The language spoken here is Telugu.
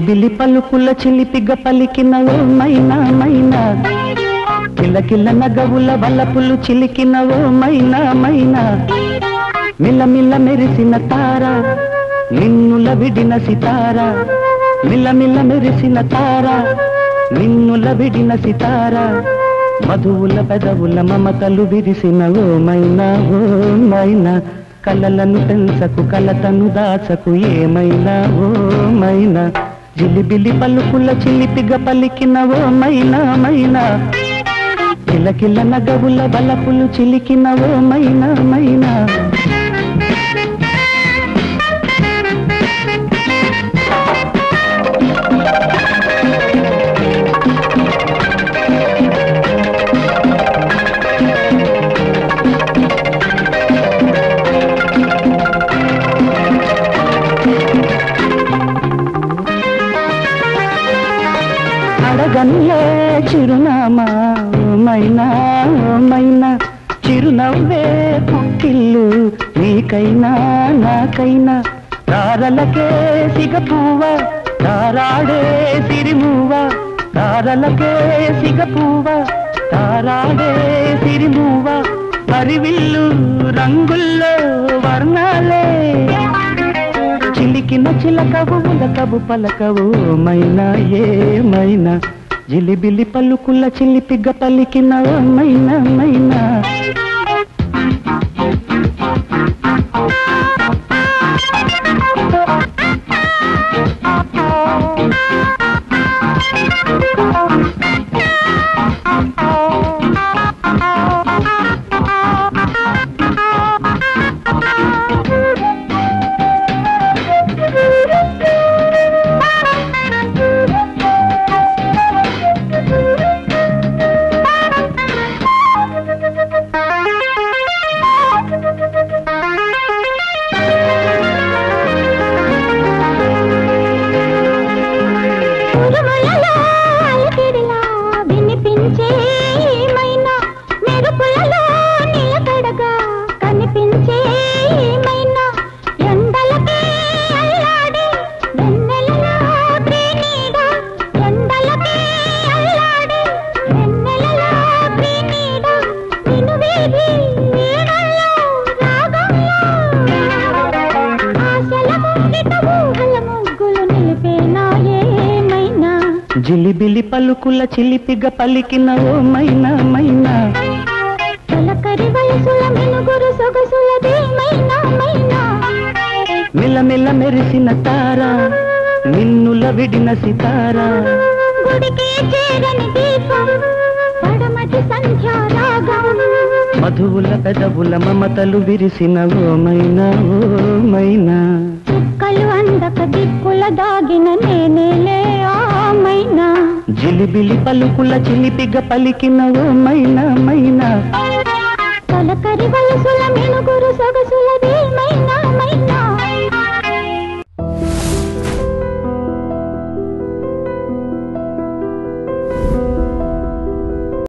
జిలిబిలి పలుకుల చిలిపిగ పలికిన ఓ మైనా మైనా, కిలకిల నగవుల వలపులు చిలికిన ఓ మైనా మైనా, మిలమిల మెరిసిన తార నిన్నుల విడిన సితార, మిలమిల మెరిసిన తార నిన్నుల విడిన సితార, మధువుల పెదవుల మమతలు విరిసిన ఓ మైనా ఓ మైనా, కలలను పెంచకు కలతను దాచకు ఏమైనా ఓ మైనా, జిలిబిలి పలుకుల చిలిపిగ పలికిన ఓ మైనా మైనా, కిలకిల నగవుల బలపులు చిలికిన ఓ మైనా మైనా. అడగన్లే చిరునామా మైనా మైనా, చిరునవ్వే పుట్టిల్లు నీకైనా నాకైనా, తారలకే సిగపువ్వ తారాడే సిరిమువ్వ, తారలకే సిగపువ్వ తారాడే సిరిమువ్వ, పరివిల్లు రంగుల్లో వర్ణాలే, చిలికిన చిలకవు ఉలకవు పలకవు మైనా ఏమైనా, జిలిబిలి పలుకుల చిలిపిగ పలికిన ఓ మైనా మైనా. జిలిబిలి పలుకుల చిలిపిగ పలికిన ఓ మైనా మైనా, తలకరి వయసుల మెనుగురు సొగసులది మైనా మైనా, మిలమిల మెరిసిన తార నిన్నుల విడిన సితార, గుడికి చేరని దీపం పడమటి సంధ్యారాగం, మధువుల పెదవుల మమతలు విరిసిన ఓ మైనా ఓ మైనా, చుక్కలు అందక దిక్కుల దాగిన నేనేలే ఆ మైనా, జిలిబిలి పలుకుల చిలిపిగ పలికిన ఓ మైనా మైనా, తలకరి వయసుల మెనుగురు సొగసులది